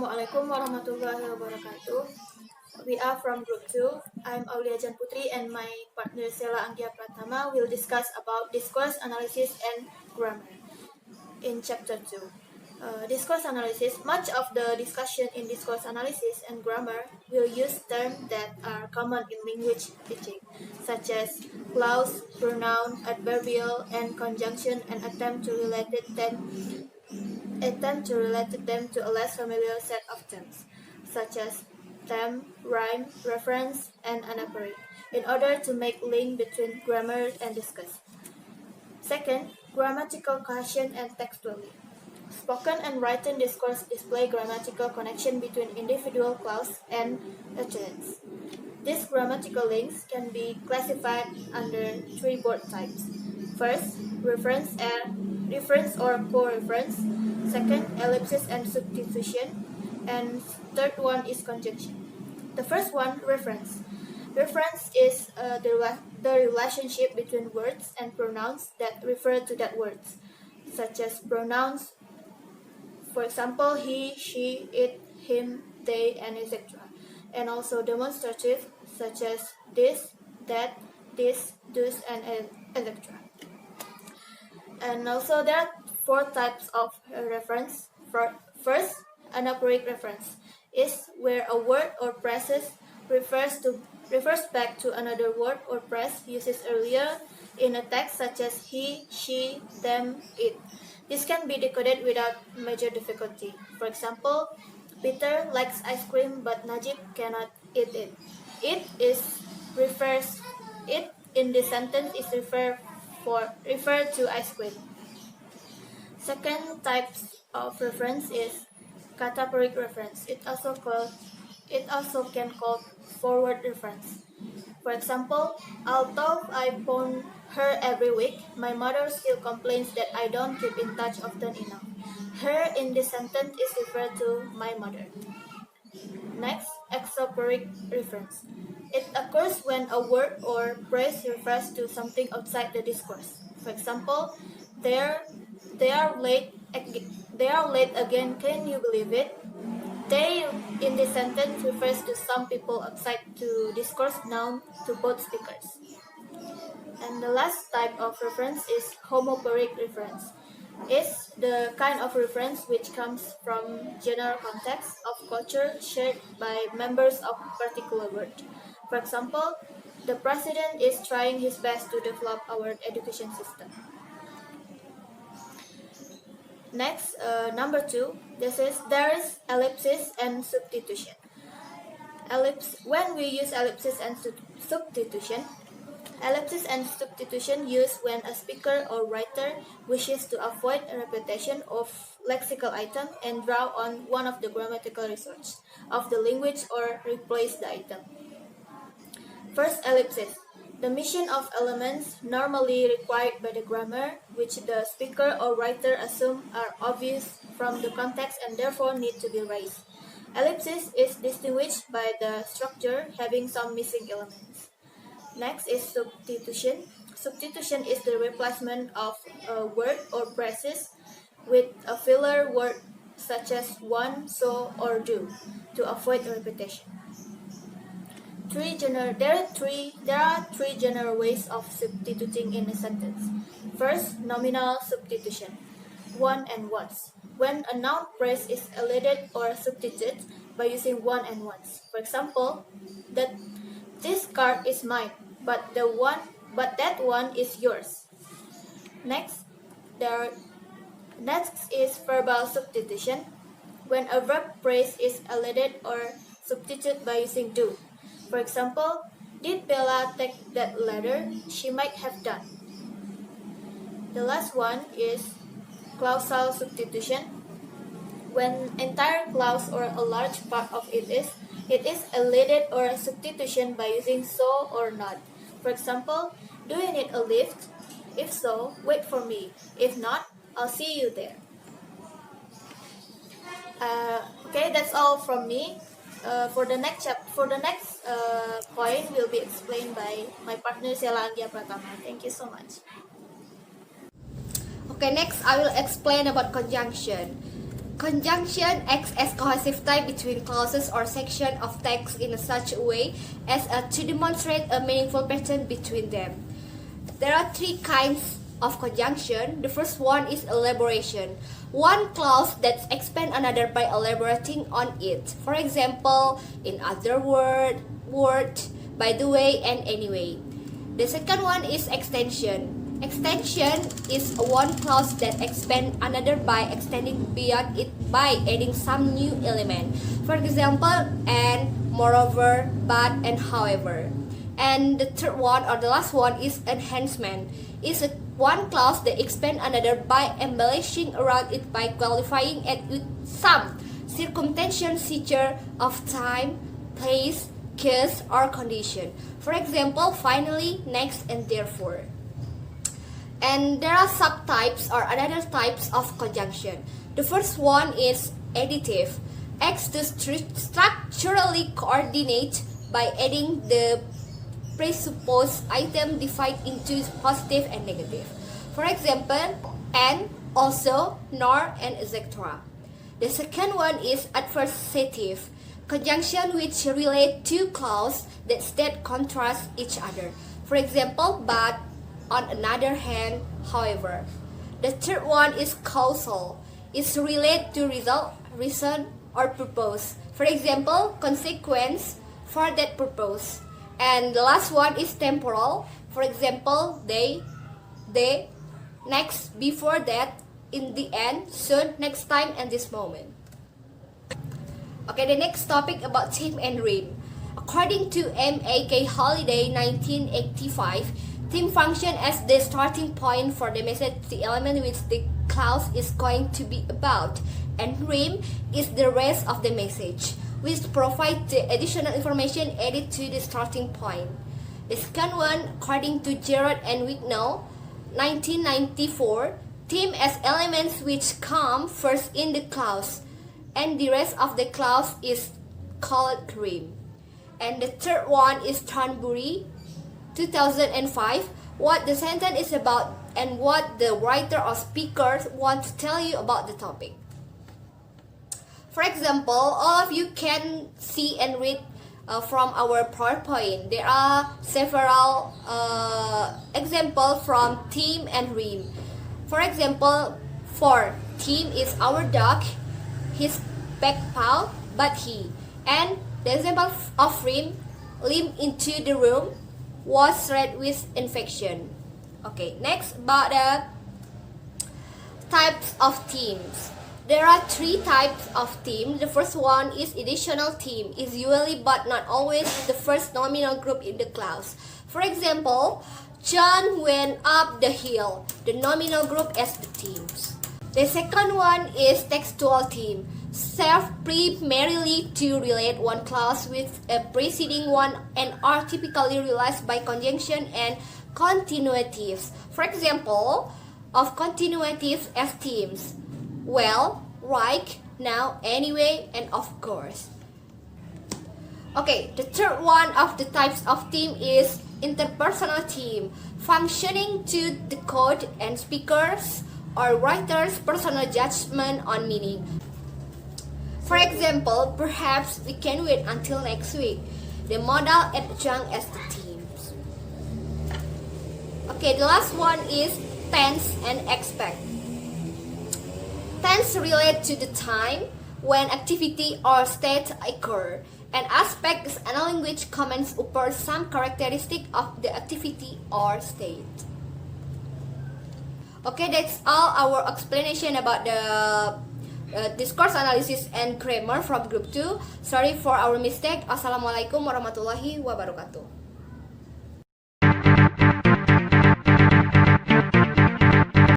Assalamu'alaikum warahmatullahi wabarakatuh. We are from Group 2. I'm Aulia Jan Putri and my partner Sela Anggia Pratama will discuss about discourse analysis and grammar in Chapter 2. Discourse analysis. Much of the discussion in discourse analysis and grammar will use terms that are common in language teaching, such as clause, pronoun, adverbial, and conjunction, and attempt to relate them to a less familiar set of terms, such as theme, rhyme, reference, and anaphoric, in order to make link between grammar and discourse. Second, grammatical cohesion and textually. Spoken and written discourse display grammatical connection between individual clause and utterance. These grammatical links can be classified under three broad types. First, reference or co-reference. Second, ellipsis and substitution. And third one is conjunction. The first one, reference. Reference is the relationship between words and pronouns that refer to that words, such as pronouns, for example, he, she, it, him, they, and etc. And also demonstrative, such as this, that, this, those, and etc. And also there are four types of reference. First, anaphoric reference is where a word or phrase refers back to another word or phrase used earlier in a text, such as he, she, them, it. This can be decoded without major difficulty. For example, Peter likes ice cream, but Najib cannot eat it. It in this sentence is refer to ice cream. Second type of reference is cataphoric reference. It also can call forward reference. For example, although I phone her every week, my mother still complains that I don't keep in touch often enough. Her in this sentence is referred to my mother. Next, exophoric reference. It occurs when a word or phrase refers to something outside the discourse. For example, they are late again, can you believe it? They in this sentence refers to some people outside to discourse noun to both speakers. And the last type of reference is homophoric reference. It's the kind of reference which comes from general context of culture shared by members of a particular word. For example, the president is trying his best to develop our education system. Next, number 2, there is ellipsis and substitution. When we use ellipsis and substitution, ellipsis and substitution used when a speaker or writer wishes to avoid a repetition of lexical item and draw on one of the grammatical research of the language or replace the item. First, ellipsis. The mission of elements normally required by the grammar, which the speaker or writer assume are obvious from the context and therefore need to be raised. Ellipsis is distinguished by the structure having some missing elements. Next is substitution. Substitution is the replacement of a word or phrases with a filler word such as one, so, or do to avoid repetition. There are three general ways of substituting in a sentence. First, nominal substitution. One and ones. When a noun phrase is elided or substituted by using one and ones. For example, this card is mine, but that one is yours. Next is verbal substitution. When a verb phrase is elided or substituted by using do. For example, did Bella take that letter? She might have done. The last one is clausal substitution. When entire clause or a large part of it is elided or substitution by using so or not. For example, do you need a lift? If so, wait for me. If not, I'll see you there. Okay, that's all from me. For the next point will be explained by my partner Sela Anggia Pratama. Thank you so much. Okay, next I will explain about conjunction. Conjunction acts as cohesive tie between clauses or sections of text in such a way as to demonstrate a meaningful pattern between them. There are three kinds of conjunction. The first one is elaboration. One clause that expands another by elaborating on it. For example, in other word, by the way, and anyway. The second one is extension. Extension is one clause that expands another by extending beyond it by adding some new element. For example, and, moreover, but, and however. And the third one or the last one is enhancement. It's one clause that expands another by embellishing around it by qualifying it with some circumstantial feature of time, place, case, or condition. For example, finally, next, and therefore. And there are subtypes or another types of conjunction. The first one is additive. Acts to structurally coordinate by adding the presupposed item divided into positive and negative. For example, and, also, nor, and etc. The second one is adversative. Conjunction which relate two clauses that contrast each other. For example, but, on another hand, however. The third one is causal. It's related to result, reason, or purpose. For example, consequence for that purpose. And the last one is temporal. For example, they, next, before that, in the end, soon, next time, and this moment. Okay, the next topic about theme and rhyme. According to M.A.K. Holiday 1985, theme function as the starting point for the message, the element which the clause is going to be about, and rhyme is the rest of the message, which provides the additional information added to the starting point. The second one, according to Gerard and Wignall, 1994, theme as elements which come first in the clause, and the rest of the clause is called rhyme. And the third one is Thornbury, 2005, what the sentence is about and what the writer or speaker wants to tell you about the topic. For example, all of you can see and read from our PowerPoint. There are several examples from theme and rhyme. For example, for theme is our dog, his back paw, but he. And the example of rhyme, limp into the room, was red with infection. Okay, next about the types of themes. There are three types of theme. The first one is additional theme. Is usually but not always the first nominal group in the clause. For example, John went up the hill. The nominal group as the themes. The second one is textual theme. Serve primarily to relate one clause with a preceding one and are typically realized by conjunction and continuatives. For example, of continuatives as themes: well, right, now, anyway, and of course. Okay, the third one of the types of theme is interpersonal theme, functioning to decode and speakers or writers' personal judgment on meaning. For example, perhaps we can wait until next week. The modal adjunct as the themes. Okay, the last one is tense and expect. Tense relate to the time when activity or state occur, and aspect is a language comments upon some characteristic of the activity or state. Okay, that's all our explanation about the discourse analysis and grammar from group 2. Sorry for our mistake. Assalamualaikum warahmatullahi wabarakatuh.